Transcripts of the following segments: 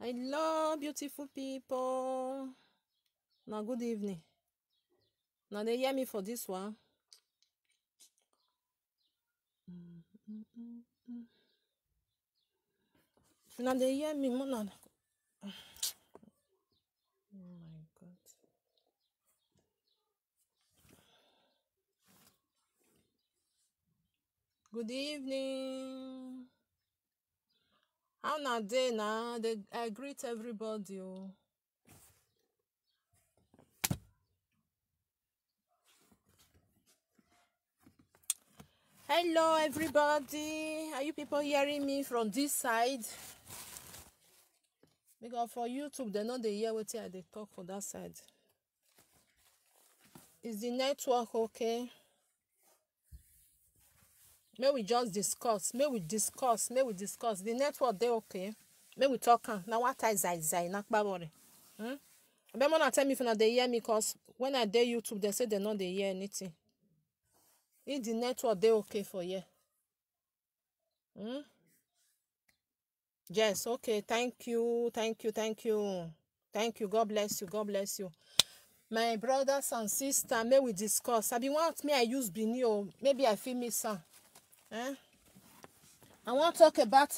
Hello, beautiful people. Now, good evening. Now, they hear me for this one. Now, they hear me more than. Oh my God. Good evening. How na day now? I greet everybody. Oh. Hello, everybody. Are you people hearing me from this side? Because for YouTube, they know they hear what they talk for that side. Is the network okay? May we just discuss. May we discuss. The network they okay. May we talk. Now what is zai nak babore? But not tell me if they hear me because when I do YouTube, they say they know they hear anything. If the network they okay for you. Yes, okay. Thank you. God bless you. My brothers and sisters, may we discuss. I be want me I use Binio. Maybe I feel me some. I want to talk about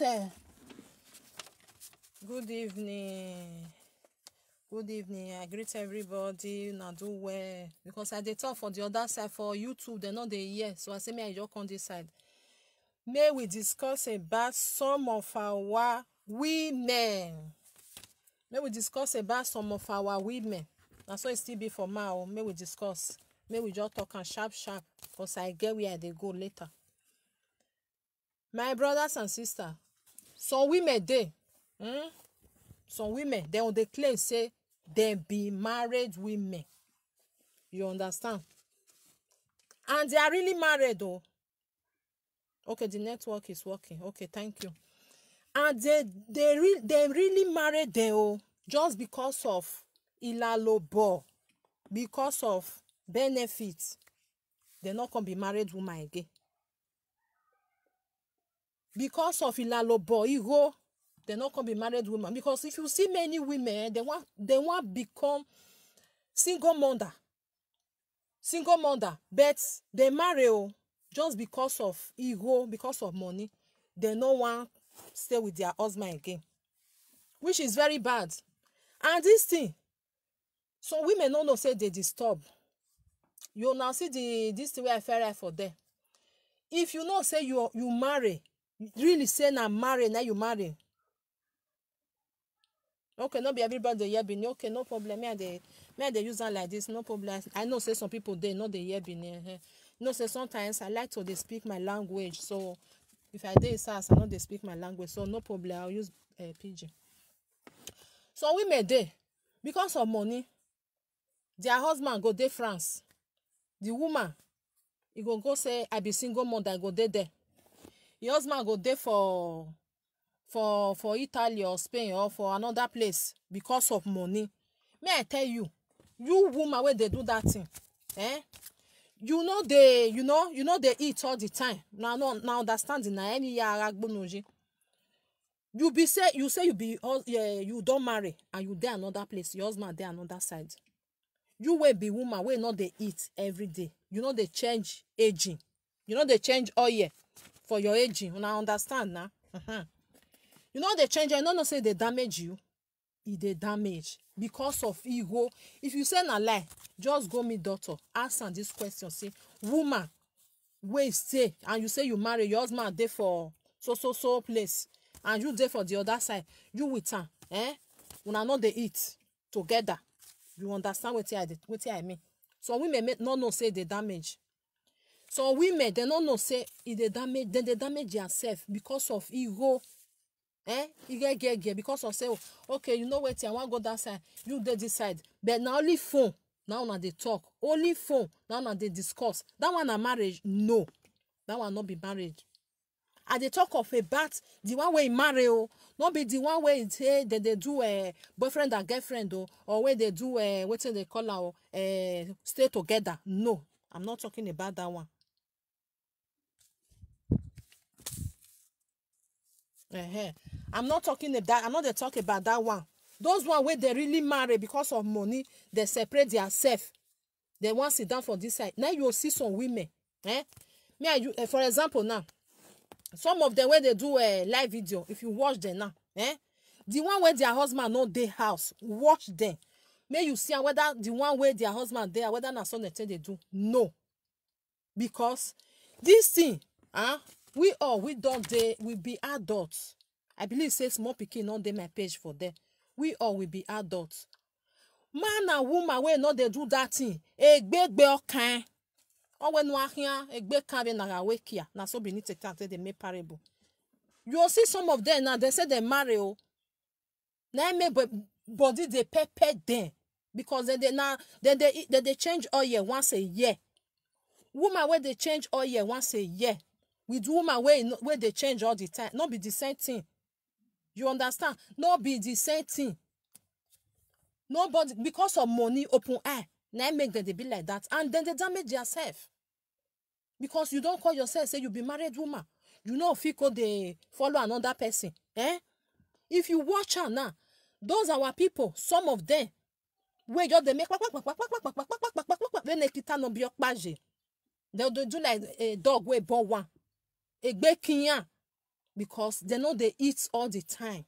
good evening. I greet everybody. Now do well because I dey talk for the other side for YouTube. They know they hear, so I say me I just on this side. May we discuss about some of our women. That's why it still be for now. May we discuss. May we just talk and sharp because I get where they go later. My brothers and sisters, some women they on the claim say they be married women. You understand? And they are really married though. Okay, the network is working. Okay, thank you. And they really married them just because of ilalobo, because of benefits. They're not gonna be married woman again. Because of ilalobo, ego, they're not gonna be married woman. Because if you see many women, they want become single mother, but they marry just because of ego, because of money. They no want stay with their husband again, which is very bad. And this thing, some women no know say they disturb. You now see this thing where I fell for there. If you know say you marry, really say now marry, now you marry. Okay, not be everybody hear Bini. Okay, no problem. Me they use that like this, no problem. I know say some people they know they hear Bini. You know say sometimes I like to they speak my language. So if I dey SAS, I know they speak my language. So no problem. I'll use PG. So women dey because of money. Their husband go dey France. The woman, he go say I be single mother. I go dey there. Your husband go dey for Italy or Spain or for another place because of money. May I tell you, you woman where they do that thing, you know they eat all the time. Now understanding na any yaragbonoji. You say you don't marry and you dey another place. Your husband dey another side. You will be woman where not they eat every day. You know they change aging. You know they change oil for your aging. Una understand now? You know they change. I don't say they damage you. They damage because of ego. If you say na lie, just go meet doctor. Ask am this question. Say, woman, where stay? And you say you marry your husband there for so place, and you there for the other side. You with her, Una know they eat together. You understand what I mean? So women no know say they damage. So women they no know say they damage. Then they damage yourself because of ego. You get because of say okay, you know what I want go that side, you dey this side, but now only phone now they talk, only phone now they discuss. That one na marriage? No, that one not be marriage. And they talk of about the one where marry not be the one where say they do boyfriend and girlfriend or where they do what they call stay together. No, I'm not talking about that one. I'm not talking about, I'm not dey talk about that one. Those one where they really marry because of money, they separate themselves. They want sit down for this side. Now you will see some women. Me and you, for example, now, some of them where they do a live video, if you watch them now, the one where their husband no dey house, watch them. May you see whether the one where their husband there, whether na something they do. No. Because this thing, we don't dey, we be adults. I believe say small pikin not dey my page for them. We all will be adults. Man and woman wey no dey do that thing, egbegbe okan. Or when wahia egbe kan be na wekia, na so be need to take they make parable. You will see some of them now, they say they marry oh. Now make body they pepper them because they change oil once a year. Woman where they change oil once a year. With woman where they change all the time, not be the same thing. You understand? Not be the same thing. Nobody, because of money, open eye. Now make them they be like that, and then they damage themselves. Because you don't call yourself say you be married woman. You know if you could they follow another person. If you watch her now, those are our people. Some of them, where just they make then they kita no be okpaje. They do like a dog where born one. A kinya. Because they know they eat all the time.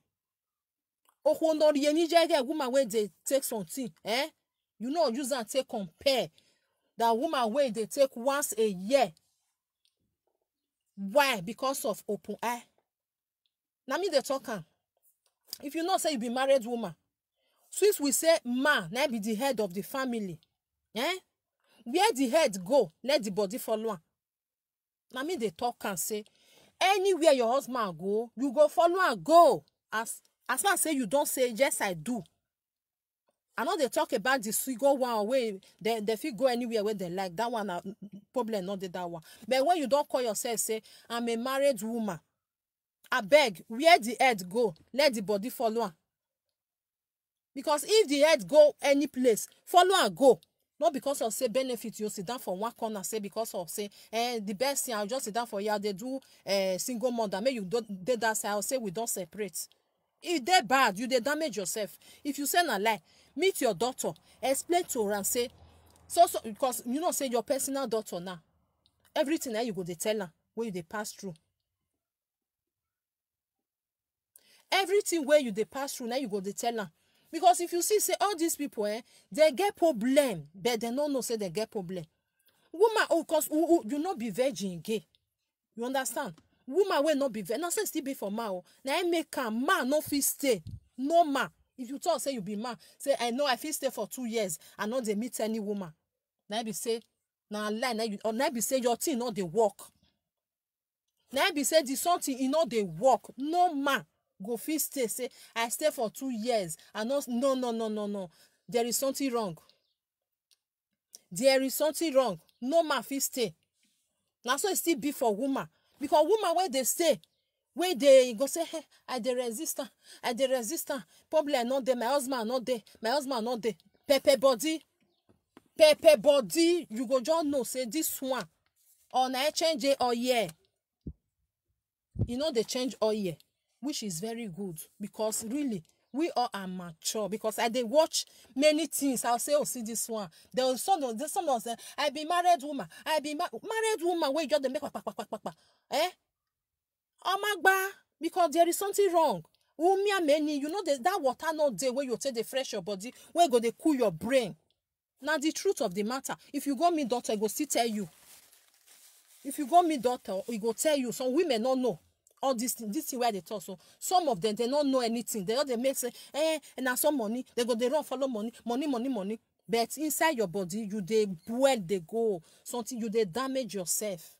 Oh, no, the woman where they take something, you know, use and take compare. That woman where they take once a year. Why? Because of open eye. Now me they talking. If you not say you be married woman, since we say man, now be the head of the family. Where the head go, let the body follow. Now me they talk and say, anywhere your husband go, you go follow and go. As far as say you don't say yes, I do. I know they talk about the single one away. They feel go anywhere where they like. That one problem not that one. But when you don't call yourself, say I'm a married woman. I beg, where the head go, let the body follow. Because if the head go any place, follow and go. Not because of say benefit, you sit down for one corner, say because of say the best thing I'll just sit down for you. They do single mother. Maybe you don't did that side. I'll say we don't separate. If they're bad, you they damage yourself. If you say a lie, meet your daughter, explain to her and say, so because you know say your personal daughter now, everything that you go they tell her where you they pass through. Everything where you they pass through now you go they tell her. Because if you see say all these people they get problem, but they don't know say they get problem. Woman, cause you not be virgin gay. You understand? Woman will not be very. Now say still be for man. Now I make a man no fit stay. No man. If you talk say you be man, say I know I fit stay for 2 years. I know they meet any woman. Now I be say now lie. Now I be say your thing not they work. Now I be say the something you know they work. No man go fit stay. Say I stay for 2 years. I know no. There is something wrong. There is something wrong. No man fit stay. Now so it still be for woman. Because woman where they stay, where they go say, hey, I dey resistant, problem not there, my husband not there, Pepe body, you go just know say this one, or na change it or yeah. You know they change all year, which is very good because really we all are mature. Because I dey watch many things. I'll say, oh, see this one. There was some say, I be married woman. I be married woman where you just make Omagba, because there is something wrong. Umia many, you know that water not there where you take the fresh your body, where go they cool your brain. Now the truth of the matter, if you go meet doctor, I go still tell you. If you go meet doctor, he go tell you. Some women don't know all this thing where they talk. So some of them they don't know anything. They make say, and now some money, they run follow money. But inside your body, you they boil they go. Something you they damage yourself.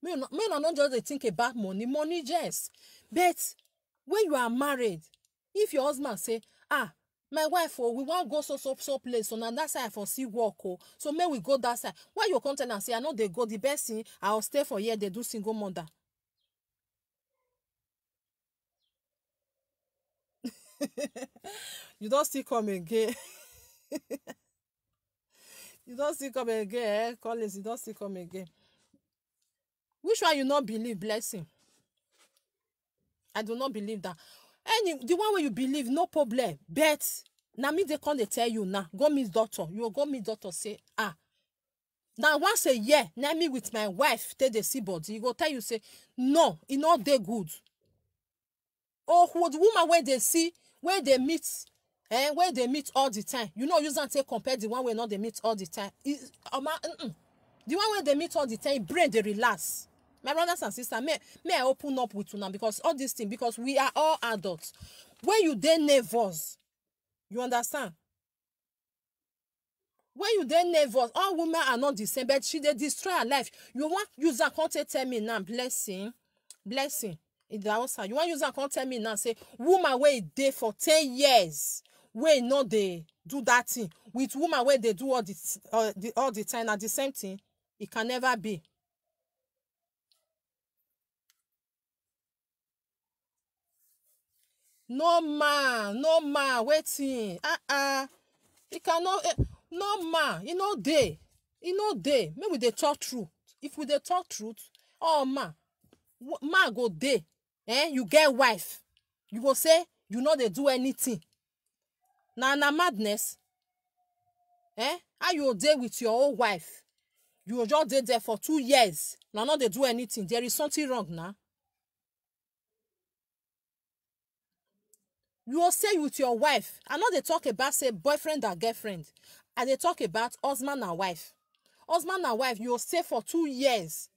Men are not just they think about money just. But when you are married, if your husband say, my wife, we want go so place, so now that side for see work, so may we go that side. Why you come tell and say, I know they go the best thing, I'll stay for here, they do single mother. You don't still come again. You don't still come again, Collins, you don't still come again. Which one you not believe blessing? I do not believe that. The one where you believe, no problem. But now me they come they tell you now, go meet doctor. You will go meet doctor, say, now once a year, now me with my wife, take the see body. He go tell you, say, no, it not they good. Or who the woman where they see, where they meet, where they meet all the time. You know, you don't take compare the one where not they meet all the time. The one where they meet all the time, brain they relax. My brothers and sisters, may I open up with you now, because all these things, because we are all adults. When you dey nervous, you understand? When you dey nervous, all women are not the same, but she dey destroy her life. You want user can't tell me now, blessing. In the outside, you want user can't tell me now, say woman where dey for 10 years, where not they do that thing with woman where they do all the time at the same thing. It can never be. No man, waiting. It cannot. No man, no day. Maybe they talk truth. If we they talk truth, oh man go day. You get wife. You go say you know they do anything. Na madness. How you day with your old wife? You just dey there for 2 years. Now not they do anything. There is something wrong now. You will say with your wife. I know they talk about say boyfriend and girlfriend. And they talk about husband and wife. Husband and wife, you will stay for 2 years.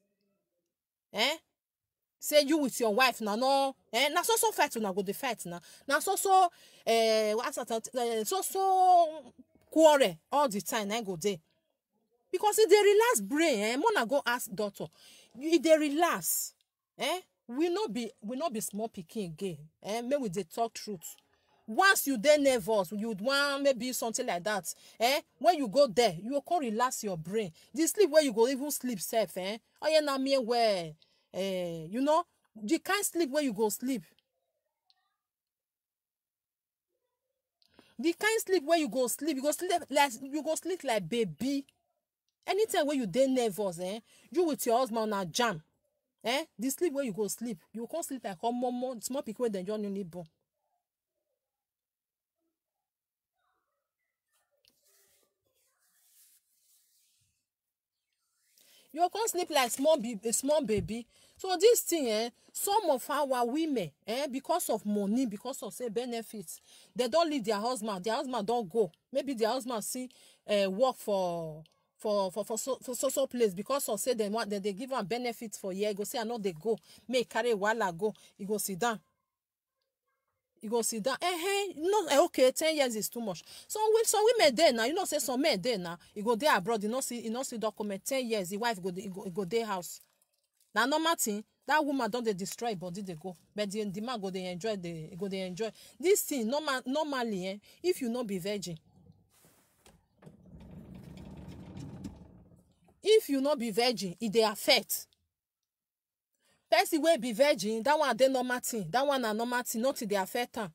Say you with your wife now, no. Now so fight now go the fight now. Now so quarrel all the time. Now go there. Because if they relax brain, Mona go ask doctor. If they relax, we not be small picking again. Maybe they talk truth. Once you dey nervous, you want maybe something like that. When you go there, you will come relax your brain. The sleep where you go even sleep safe. Oh yeah, now me where you know, the kind sleep where you go sleep. The kind sleep where you go sleep like baby. Anytime when you dey nervous, you with your husband on a jam. The sleep where you go sleep, you can't sleep like small people when they join you need born. You can't sleep like small baby. So this thing, some of our women, because of money, because of say benefits, they don't leave their husband. Their husband don't go. Maybe their husband see work for so place, because of say they give them benefits for year. Go say I know they go. May carry while go. You go sit down. No, okay, 10 years is too much. So women there now, you know, say some men there now, you go there abroad, you know see document 10 years, the wife go there house. Now normal thing, that woman don't they destroy body they go. But the man go they enjoy this thing normally, if you not be virgin. If you not be virgin, it they affect. Person wey be virgin, that one dey normal thing. That one na normal thing, not dey affect am.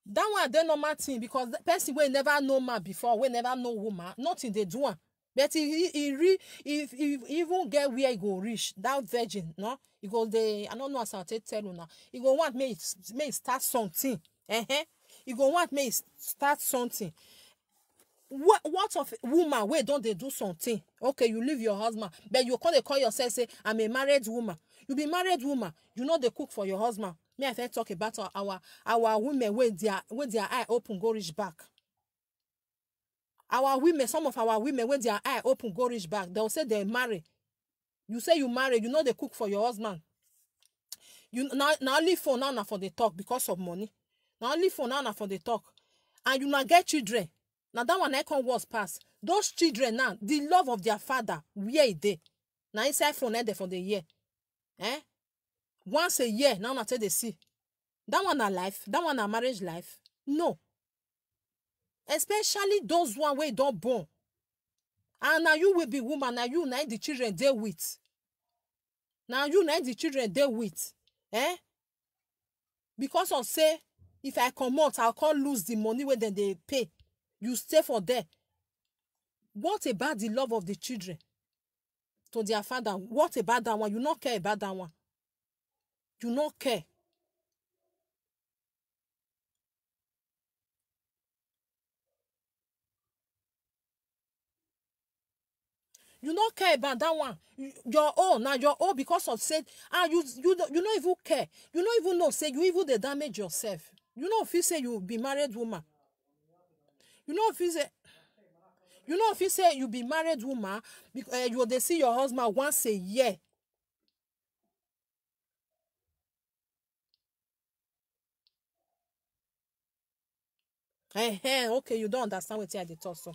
That one dey normal thing, because the person wey never know man before, wey never know woman, nothing dey do am. But if even get where he go reach, that virgin, no, he go dey. I don't know as I tell you now. He go want me start something. You go want me start something. What of woman wey don't they do something? Okay, you leave your husband, but you can't call yourself say I'm a married woman. You be married woman, you know they cook for your husband. Me I talk about our women with their eye open go reach back. Our women, some of our women with their eye open go reach back. They'll say they marry. You say you marry, you know they cook for your husband. You now only for now for the talk because of money. Now only for now for the talk, and you now get children. Now that one I can was pass. Those children now, the love of their father, where it dey? Now inside phone there for the year. Once a year, now tell they see. That one a life, that one a marriage life. No. Especially those one where don't born. And now you will be woman, now you the children deal with. Now you the children deal with. Because of say, if I come out, I'll can't lose the money where then they pay. You stay for there. What about the love of the children to their father? What about that one? You not care about that one. You not care. You not care about that one. Your own now, your own because of said, you don't even care. You don't even know say you even the damage yourself. You know if you say you be married woman. You know if you say you be married woman, you they see your husband once a year. Okay, you don't understand what I dey talk so.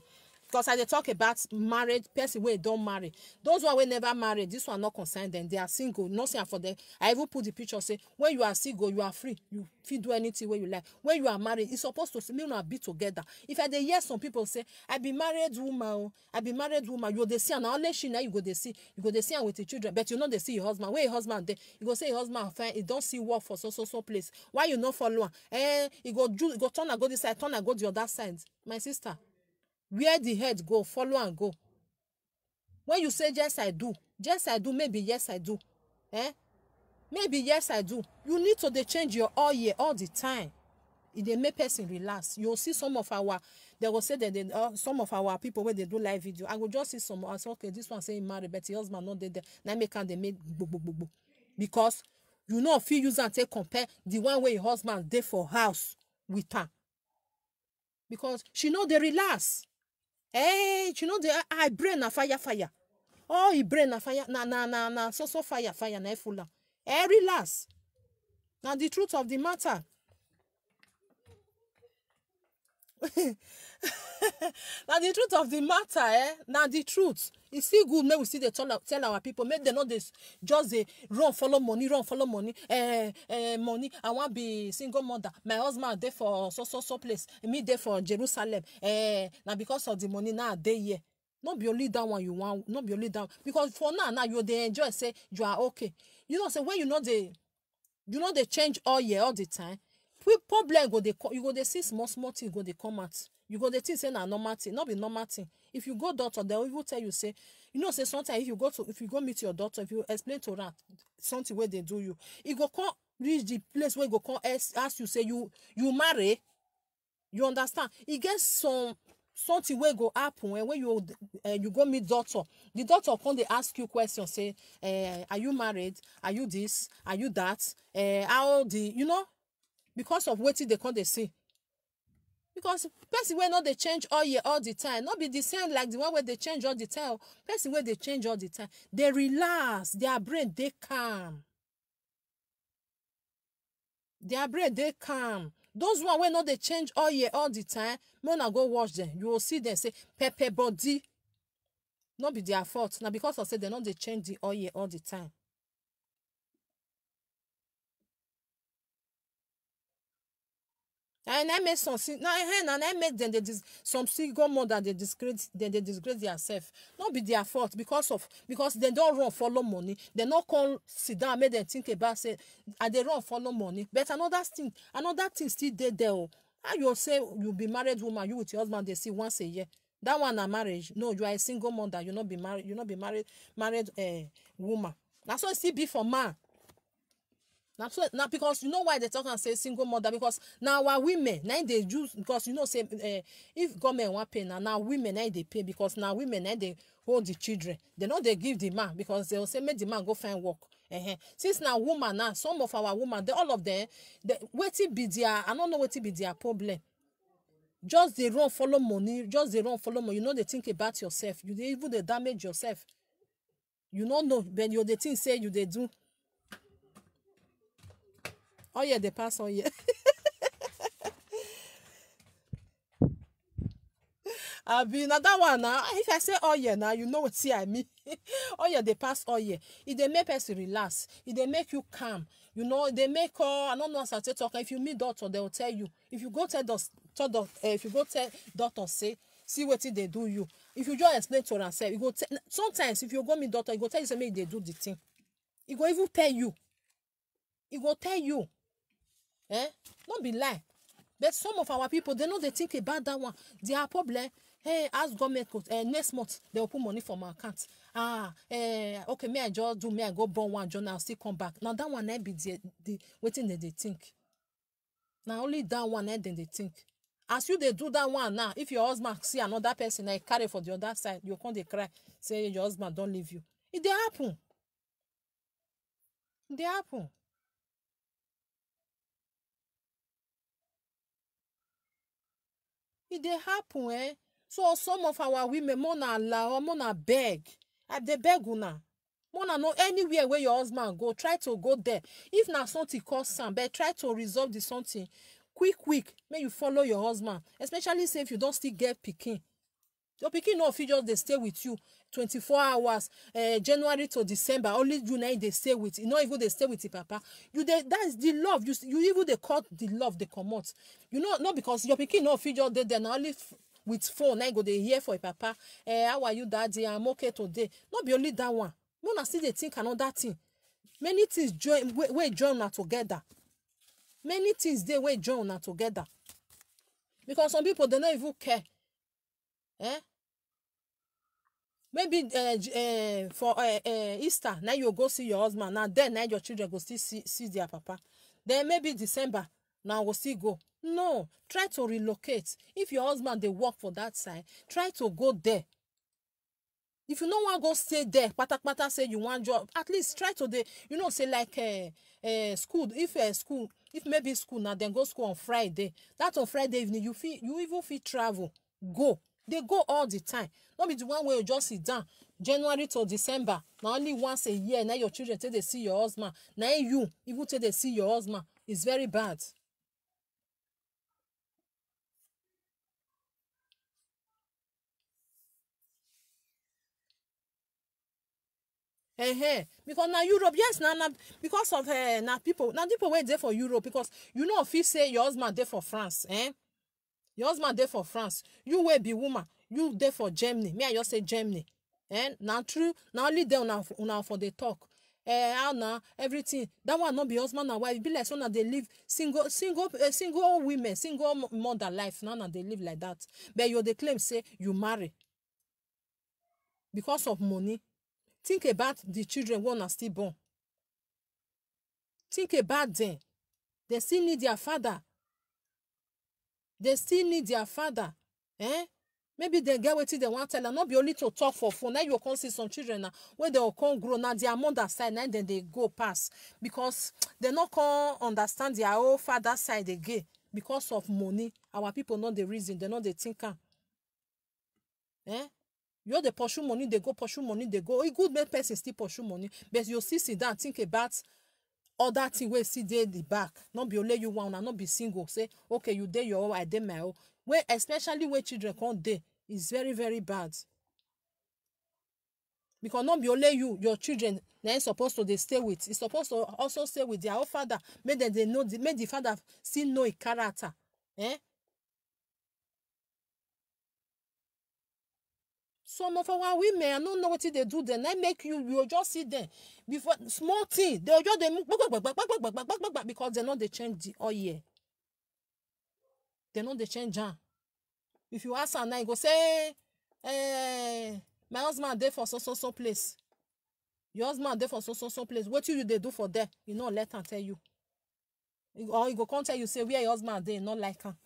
Because I dey talk about married person wey don't marry. Those one wey never married, this one not concerned them. They are single. Nothing for them. I even put the picture say when you are single, you are free. You fit do anything where you like. When you are married, it's supposed to me not be together. If I dey hear some people say, I be married woman, oh, I be married woman, you go dey see and only she now you go dey see am with the children, but you know they see your husband. Where your husband there, you go say your husband fine, he don't see work for so place. Why you not follow am? He go turn and go this side, turn and go the other side. My sister. Where the head go, follow and go. When you say yes I do, maybe yes I do. Maybe yes I do. You need to dey change your oil all the time. It dey make person relax. You'll see some of our, they will say that some of our people when they do live video, I will just see some, I say okay, this one saying married, but your husband not there. Now make they make bo. Because you know if you use and take compare the one where your husband there for house with her. Because she know they relax. She know the I brain na fire. Oh, he brain na fire na so fire na full. Relax. Now the truth of the matter. Now the truth of the matter, now the truth. It's still good. Maybe we see they tell our people, make they know this just they run follow money. Money. I want be single mother. My husband there for so place. Me there for Jerusalem. Now because of the money now they here. Not be only that one you want. Not be only that because for now you they enjoy say you are okay. You know say when you know they change all year all the time. Problem go you go they see small things go they come out. You go they think say na normal thing, not be normal thing. If you go doctor, they will tell you say, you know say sometimes if you go meet your doctor, if you explain to her something where they do you, it go come reach the place where go come ask you say you marry. You understand? It gets something where go happen when you go meet doctor. The doctor come they ask you questions say, are you married? Are you this? Are you that? How you know? Because of what they come they see. Because person where not they change all year all the time, not be the same like the one where they change all the time. Person where they change all the time, they relax, their brain they calm. Their brain they calm. Those one where not they change all year all the time, when I go watch them, you will see them say pepper body. Not be their fault. Now because I said they not they change the all year all the time. And I make some I make them some single mother they disgrace themselves. Not be their fault because they don't run follow money. They not call sit down make them think about say and they run follow money. But another thing still there. How you say you be married woman, you with your husband they see once a year. That one a marriage. No, you are a single mother. You not be married woman. That's what it still be for man. Now because you know why they talk and say single mother, because now our women now they use, because you know say if government want pay now women now they pay, because now women now they hold the children. They know they give the man because they will say make the man go find work. Since now woman now some of our women all of them wetin be their, I don't know wetin be their problem. Just they run follow money. You know they think about yourself. You dey even they damage yourself. You don't know, but you they think say you they do. Oh yeah, they pass on yeah. I be now that one now. If I say oh yeah now, you know what see I mean. Oh yeah, they pass all year. If they make person relax, if they make you calm, you know they make I don't know as I talk. If you meet doctor, they will tell you. If you go tell doctor say, see what they do you. If you just explain to them, say you go sometimes if you go meet doctor, he go tell you say make they do the thing. He go even tell you. He go tell you. Don't be lie. But some of our people, they know they think about that one. Their problem, hey, ask government, next month, they will put money for my account. Okay, me I just do, me I go burn one journal, I'll still come back. Now that one, I be the waiting that they think. Now only that one, then they think. As you they do that one now, if your husband see another person, I carry for the other side, you come they cry, say your husband don't leave you. It they happen. They happen. It dey happen, eh? So some of our women, more na allow, more na beg. I dey beg una. More na no anywhere where your husband go, try to go there. If na something cause am, but try to resolve the something quick. Make you follow your husband, especially say if you don still get pikin. Your pikin no fit just dey stay with you 24 hours, January to December, only you na dey stay with. You no even dey stay with the papa. You dey, that's the love. You even dey cut the love dey comot. You know, not because your pikin no fit just dey there na only with phone na go dey hear for your papa. How are you, daddy? I'm okay today. No be only that one. Una still dey think another thing. Many things join wey join una together. Many things dey wey join una together. Because some people they no even care. Maybe for Easter now you go see your husband, now then now your children go still see their papa. Then maybe December now go still go. No, try to relocate. If your husband they work for that side, try to go there. If you no want go stay there, pata say you want job, at least try to say like school. If maybe school now, then go school on Friday. That on Friday evening you even fit travel. Go. They go all the time. Not be the one where you just sit down January to December. Now only once a year. Now your children till they see your husband. Now you even till they see your husband. It's very bad. Because now Europe, yes, now because of now people wait there for Europe because you know if you say your husband there for France, your husband there for France, you will be woman, you there for Germany. Me I just say Germany. Now true, now only there una for the talk. How now everything that one not be husband and wife. Be like so now they live single women, single mother life. Now they live like that. But you they claim say you marry because of money. Think about the children who are still born. Think about them. They still need their father. They still need their father. Maybe they get wetin they want tell them. Not be only to talk for phone. Now you can see some children now when they will come grow now their mother side now then they go pass because they not can understand their own father side again because of money. Our people know the reason. They know the thinker. You dey pursue money, they go pursue money, they go. A good make person still pursue money, but you still sit down think about other thing wey still dey the back. Not be only you one, and not be single. Say okay, you dey your own, I dey my own. Where especially when children come dey, is very very bad. Because not be only you, your children na supposed to dey stay with. It's supposed to also stay with their own father. Make them they know, make the father still know his character. Some of our women, I don't know what they do then. I make you just sit there. Before small thing, they'll just because they know they change the oil. They know they change her. If you ask her now, you go say, my husband there for so place. Your husband there for so place. What you they do for there? You know, let her tell you. Or you go come tell you, say, where your husband there, not like her.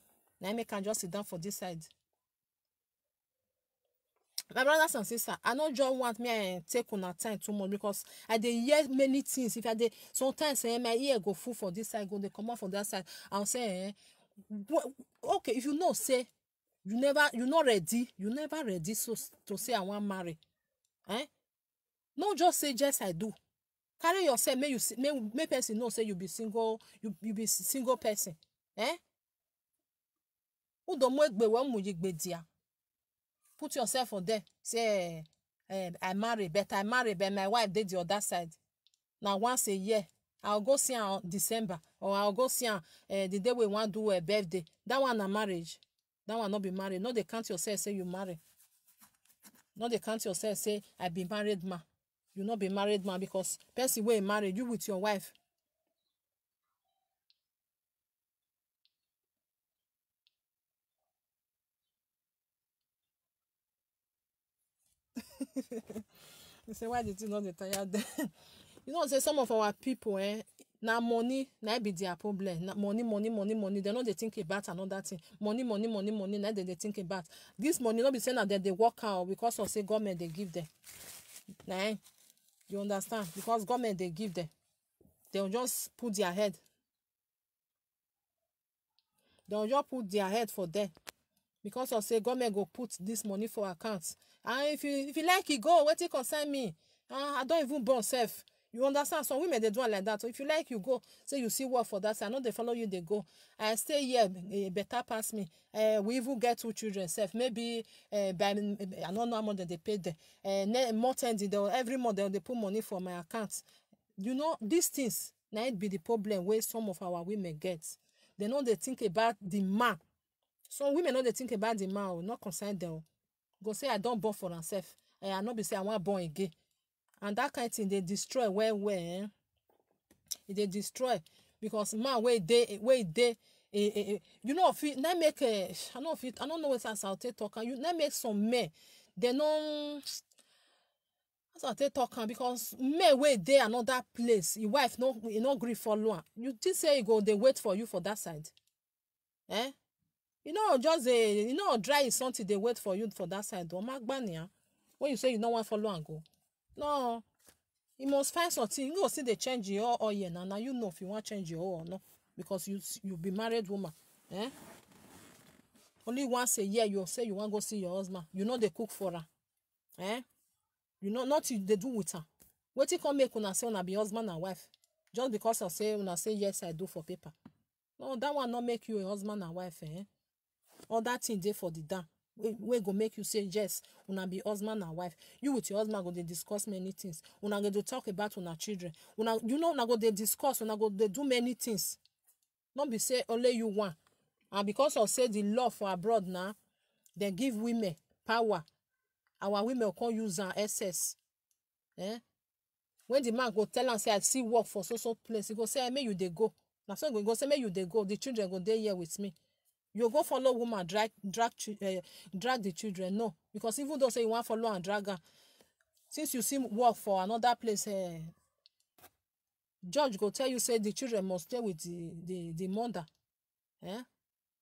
Now I make her just sit down for this side. My brothers and sisters, I no just want me take una time too much because I dey hear many things. If I dey sometimes my ear go full for this side, go dey come out for that side. I'll say, okay, if you know say you not ready, you never ready so to say I want marry. No just say yes I do. Carry yourself, make person know say you be single, you be single person. Who don't make be one mujigbe dia. Put yourself for there. Say, I marry, but my wife did the other side. Now once a year, I'll go see her on December, or I'll go see her the day we want to do a birthday. That one a marriage. That one not be married. No, they count yourself say you marry. No, they count yourself say I be married man. You not be married man because person way married you with your wife. You say, why did you not dey tired then? You know, say some of our people, now money, now be their problem. Na money, money, money, money. They know they think about another thing. Money, money, money, money. Now they think about this money. Not be saying that they work out because of say government they give them. Nah, you understand? Because government they give them, they'll just put their head. They'll just put their head for them. Because of say government go put this money for accounts. And if you like it, go. What it concern me? I don't even born self. You understand? Some women they do it like that. So if you like, you go. Say you see work for that. I know they follow you, they go. I stay here, better pass me. We even get 2 children self. Maybe by I don't know how much they paid them. More times every month they put money for my account. You know, these things now it be the problem where some of our women get. They know they think about the man. Some women know they think about the man, not concern them. Go say I don't born for myself. I not be say I want born again. And that kind of thing they destroy where they destroy because man where they you know if it make I don't know what as I'll talk and you now make some men they know as I'll talk because men where they another place your wife no you no agree follow am. You think say you go they wait for you for that side you know just you know dry is something they wait for you for that side don't mark bania when you say you don't want follow and go. No, you must find something. You go see they change your oil now you know if you want to change your oil or not because you be married woman. Only once a year you say you want to go see your husband. You know they cook for her. You know not you they do with her. What you come make una say una be husband and wife just because I say una say yes I do for paper. No, that one not make you a husband and wife. All that thing there for the damn. We go make you say yes una be husband and wife. You with your husband go dey discuss many things. Una go dey talk about una children. Una you know una go dey discuss. Una go dey do many things. Not be say only you one. And because of say the law for abroad now, they give women power. Our women will come use an SS. When the man go tell am say I see work for so place, he go say may you dey go. Now so go say may you dey go. The children go dey here with me. You go follow woman drag the children. No, because even though say you want follow and drag her, since you see work for another place, judge go tell you say the children must stay with the mother.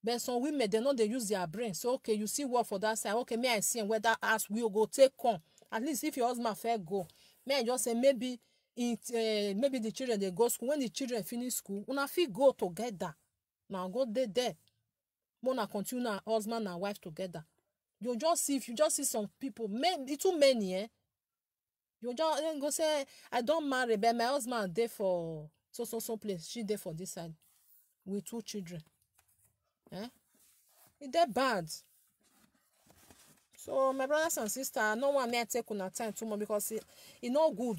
But some women they know they use their brain. So okay, you see work for that side. Okay, may I see whether as we go take on. At least if your husband fair go, may I just say maybe maybe the children they go school. When the children finish school, una fit go together. Now go there. Mona continue husband and wife together. You just see if you just see some people, too many, you just go say, I don't marry, but my husband there for so place. She there for this side with 2 children. It's that bad. So my brothers and sisters, no one may take on time too much because it no good.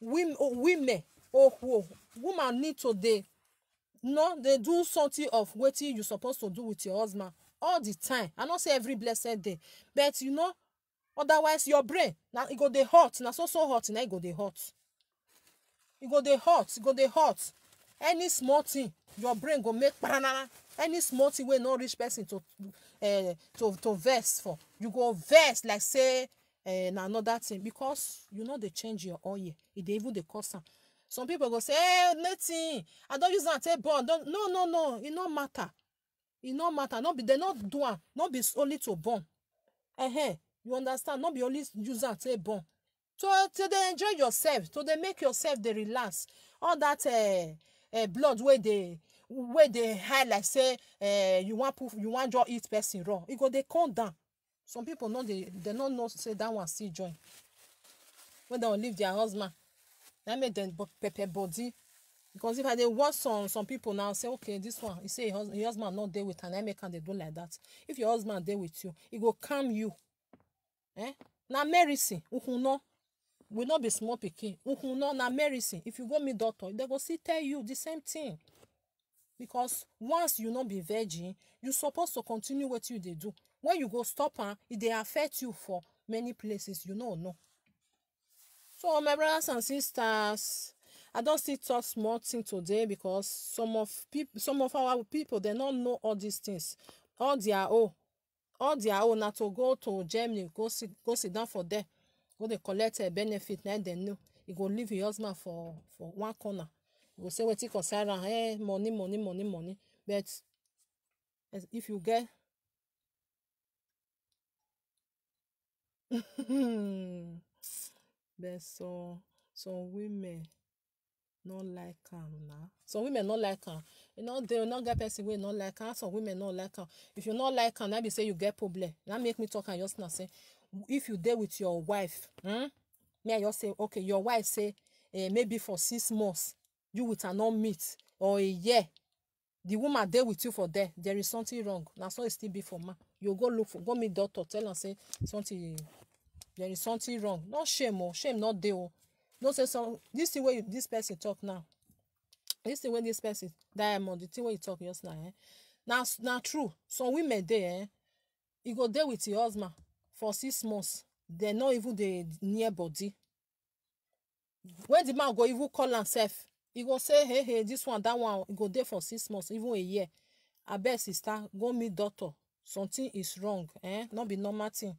Women, woman need to they do something of what you supposed to do with your husband all the time. I don't say every blessed day, but you know, otherwise your brain now it go dey hot. Now so hot, now it go dey hot. It go dey hot. Any small thing, your brain go make banana. Any small thing will not reach person to vex for. You go vex like say another thing because you know they change your oil. It dey even the cost. Some people go say, hey, nothing. I don't use that take born. No. It no matter. It no matter. No be they not do it. Not be only to born. You understand? Not be only use that take born. So they enjoy yourself. So they make yourself they relax. All that blood where they hide like say you want to eat person raw. It go they calm down. Some people know they don't know say that one still join. When they will leave their husband. That make them pepper body because if I dey watch some people now say okay this one you say your husband not there with and I make and they do like that. If your husband there with you, it go calm you. Now medicine, no, will not be small pikin. No, now medicine. If you go meet doctor, they go still tell you the same thing. Because once you not be virgin, you supposed to continue what you they do. When you go stop it they affect you for many places. You know no. So my brothers and sisters, I don't still talk small thing today because some of our people they don't know all these things. All their all their own na to go to Germany, go sit down for there, go dey collect benefit. Now dem know he go leave him husband for one corner. He go say wetin concern am, money. But if you get but some women not like am na. Some women not like am. You know, they will not get person wey not like am. Some women not like am. If you not like am, that be say you get problem. That make me talk am just now say, if you dey with your wife, me I just say, okay, your wife say, maybe for 6 months, you with her not meet, or a year, the woman dey with you for there is something wrong. Na so it still be for man. You go meet doctor, tell am say there is something wrong. Not shame, shame not dey. No say this thing wey this person talk now, this thing wey this person Diamond, the thing wey you talk just now, na true. Some women dey, you go dey with your husband for 6 months, they not even dey near body. When the man go even call himself, he go say, hey, this one, that one, he go there for 6 months, even a year. Abeg sister, go meet doctor. Something is wrong, not be normal thing.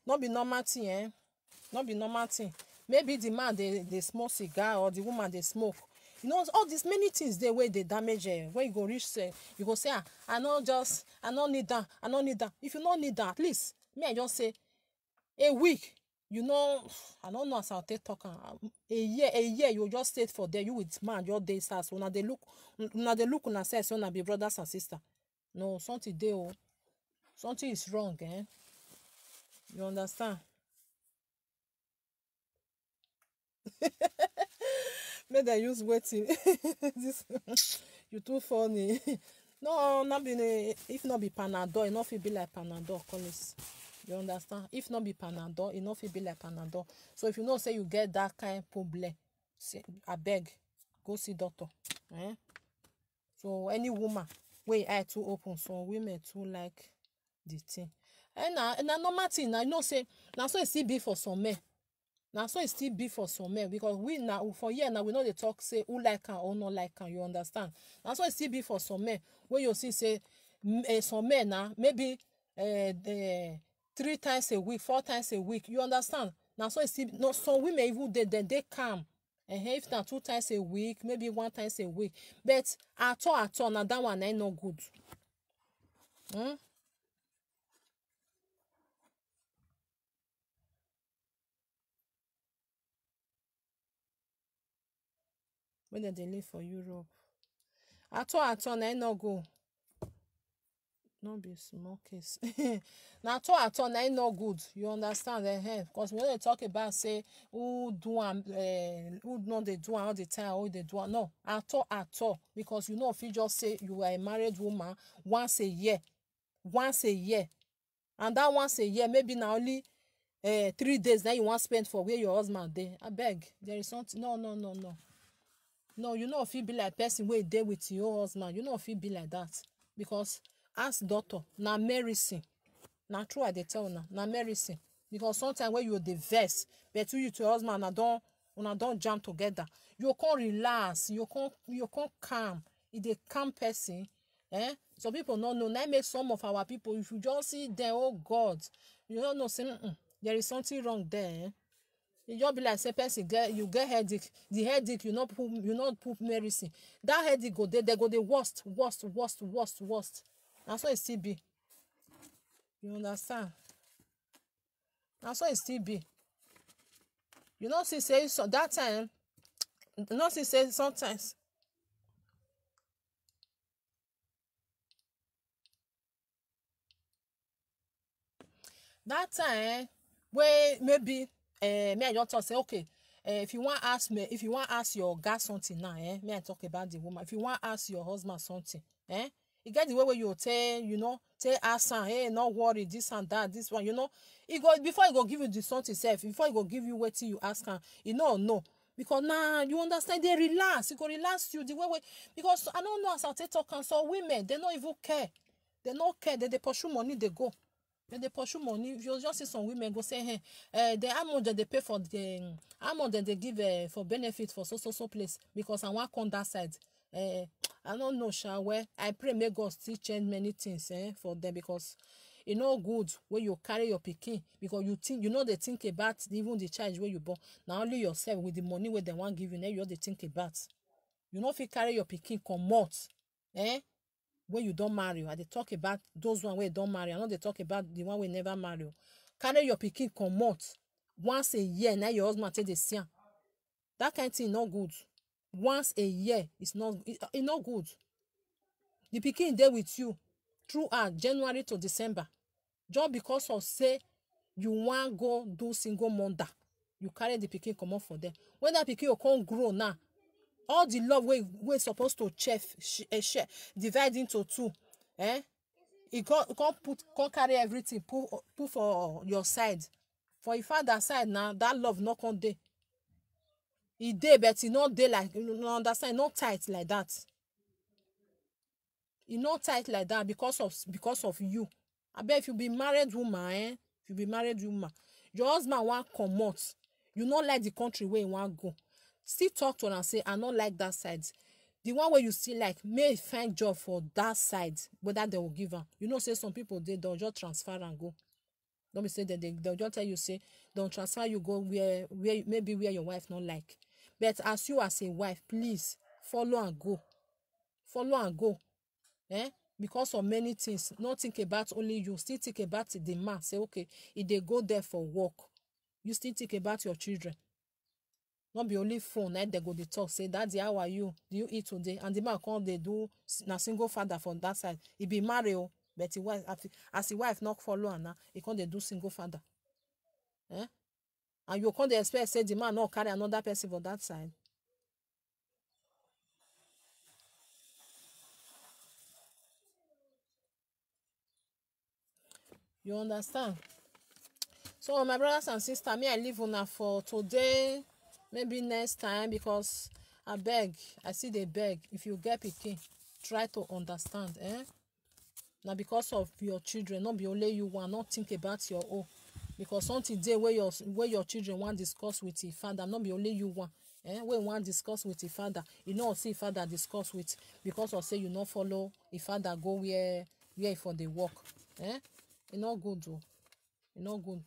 Not be normal thing, not be normal thing. Maybe the man they smoke cigar, or the woman they smoke. You know, all these many things they way they damage. When you go reach, you go say, I don't need that. If you don't need that, at least me I just say a week. You know, I don't know as I'll take talk. A year, you just stay for there. You with man your days as when they look on a say so be brothers and sisters. No, something they something is wrong, You understand? May they use waiting. This you too funny. No, not be if not be Panadol, it not feel be like Panadol, Collins. You understand? If not be Panadol, it not feel be like Panadol. So if you know say you get that kind of problem, I beg, go see doctor. So any woman wey eye too open, so women too like the thing. And na normal thing. Now you know say now so it still be for some men. Now so it still be for some men, because we now for here now we know they talk say who like am or not like am. You understand? Now so it still be for some men. When you see say some men now maybe 3 times a week, 4 times a week. You understand? Now so it still no, some women even they calm. If na 2 times a week, maybe 1 times a week. But at all, now that one ain't no good. When they live for Europe. At all, na no go. No be small case. Now at all, na no good. You understand? Because when they talk about say who do who know they do all the time, who they do no. At all. Because you know if you just say you are a married woman once a year. And that once a year, maybe now only 3 days that you want to spend for where your husband there. I beg. There is something. No. No, you know if you be like person where dey with your husband, you know if you be like that. Because ask doctor, na medicine. Na true I dey tell una, na medicine. Because sometimes when you dey vex, but you to your husband una don jam together, you can't relax, you can't calm. It dey calm person. Some people don't know. Now make some of our people, if you just see them, oh God, you don't know say there is something wrong there. You just be like say person you get headache. The headache you not put medicine. That headache go there, they go the worst. That's why it still be. You understand? That's why it still be. You know, see say so that time. You know, see say sometimes. That time where maybe me I just talk say okay, if you want ask your guy something now, me I talk about the woman. If you want ask your husband something, you get the way where you tell ask am, hey, not worry, this and that, this one, before he go give you the something self, before he go give you what you ask him, no. Because now you understand, they relax. He go relax you the way because I don't know as I take talk and so women, they don't even care. They don't care. They pursue money, they go. they pursue money. If you just see some women go say, hey, the how much that they pay for the how much that they give for benefit for so place because I want come that side. I don't know, where I pray may God still change many things for them because e no good when you carry your pikin because you think they think about even the charge where you born. Now only yourself with the money where they want give you, now you they think about. You know if you carry your pikin comot, when you don't marry. I dey talk about those one wey don't marry. I no dey talk about the one wey never marry. Carry your pikin comot once a year. Now your husband take dey see am. That kind thing no good. Once a year is not good. The pikin dey with you throughout January to December. Just because of say you wan go do single mother, you carry the pikin comot for them. When that pikin go come grow now, all the love we supposed to share divide into two, e come carry everything put for your side. For your father side now, that love no come dey. E dey but e no dey like, you understand, not tight like that. E no tight like that because of you. Abeg, if you be married woman, if you be married woman, your husband wan comot, you no like the country where you wan go, still talk to am and say I no like that side. The one where you still like, may find job for that side, whether they will give am. You know say some people they'll just transfer and go. Don't be say that they'll just tell you say don't transfer, you go where maybe where your wife not like. But as you as a wife, please follow and go. Follow and go. Because of many things. Not think about only you, still think about the man. Say okay, if they go there for work, you still think about your children. Not be only phone, they go dey talk, say, Daddy, how are you? Do you eat today? And the man come they do na single father from that side. He be married, but as the wife not follow her now, he come they do single father. And you come they expect say the man not carry another person for that side. You understand? So my brothers and sisters, me I leave una for today, maybe next time, because I beg, I see they beg. If you get pikin, try to understand. Now because of your children, not be only you want, not think about your own. Because something day where your children want discuss with your father, not be only you want. When you want discuss with your father, you know see father discuss with, because of say you not follow your father go where for the work. It's not good though. It's not good.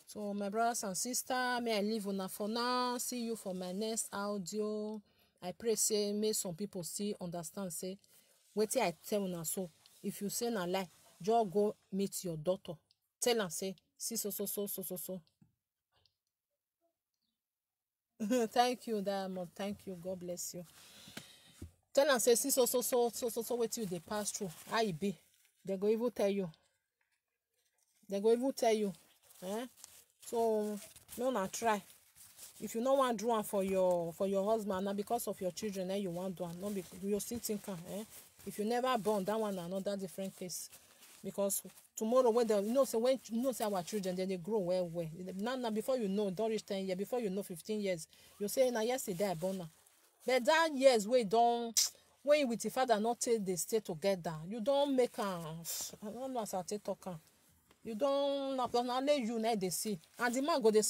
So my brothers and sisters, may I leave una for now. See you for my next audio. I pray say may some people still understand say wetin I tell una. So if you say na lie, just go meet your daughter. Tell am say see so. Thank you, Diamond. Thank you. God bless you. Tell am say see so wetin you dey pass through. How e be? They go even tell you. So no na try. If you no want do am for your husband, na because of your children, you want do am. No be you still think am. If you never born, that one na another different case. Because tomorrow when say our children they grow well. Now before you know, don't reach 10 years, before you know 15 years, you say na yesterday I born am. But that years when you with your father not till they stay together, you don't make am. I don't know as I take talk am. You don't only you now they see, and the man go they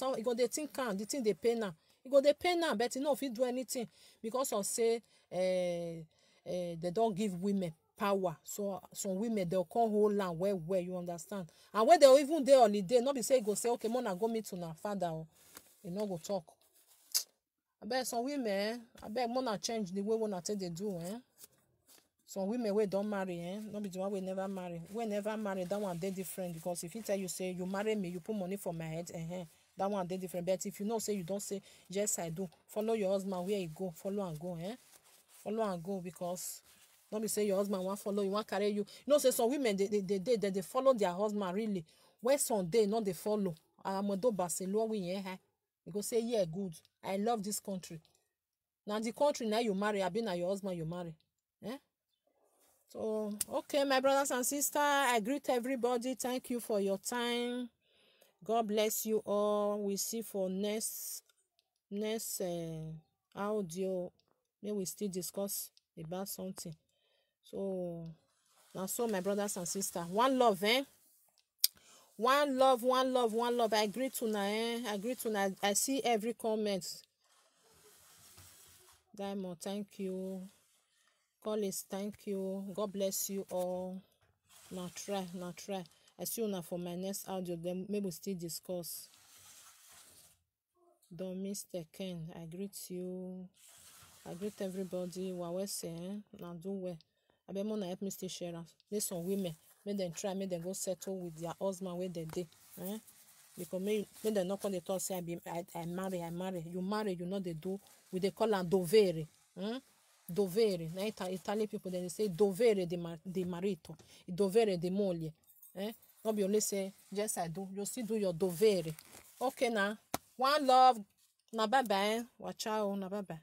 think the thing they pay now. He go they pay now, but if he do anything because of say they don't give women power. So some women they'll come hold land where you understand. And when they'll even there holiday, not be say go say okay, mona go meet to na father or you know go talk. I bet some women, I bet mona change the way one take they do. Some women wey don't marry, not be the one we never marry. We never marry, that one they different. Because if he tell you say you marry me, you put money for my head, that one they different. But if you know say you don't say yes I do, follow your husband where you go, follow and go, follow and go. Because not be say your husband want follow you, want carry you. You know say some women they follow their husband really. Where some day not they follow. Amodo Barcelona we you go say yeah good. I love this country. Now the country now you marry, I been your husband you marry. So, okay, my brothers and sisters, I greet everybody. Thank you for your time. God bless you all. We see for next audio. May we still discuss about something. So, now so my brothers and sisters, one love, One love, one love, one love. I greet una, I greet una. I see every comment. Diamond, thank you. Collins, thank you. God bless you all. Now try, now try. I see una for my next audio. Then maybe we'll still discuss. Don Mr. Ken, I greet you. I greet everybody. What we say? Now do well. I bet Mona help me still share us. There's some women, make them try, make them go settle with their husband where they dey. Because make them not come they talk say I marry. You marry, you know they do. We they call am dovere. Dovere. Now Italian people then they say dovere di marito, dovere di moglie. Not be only say yes I do. You still do your dovere. Okay now. One love. Na bye bye. Watch out. Na bye bye.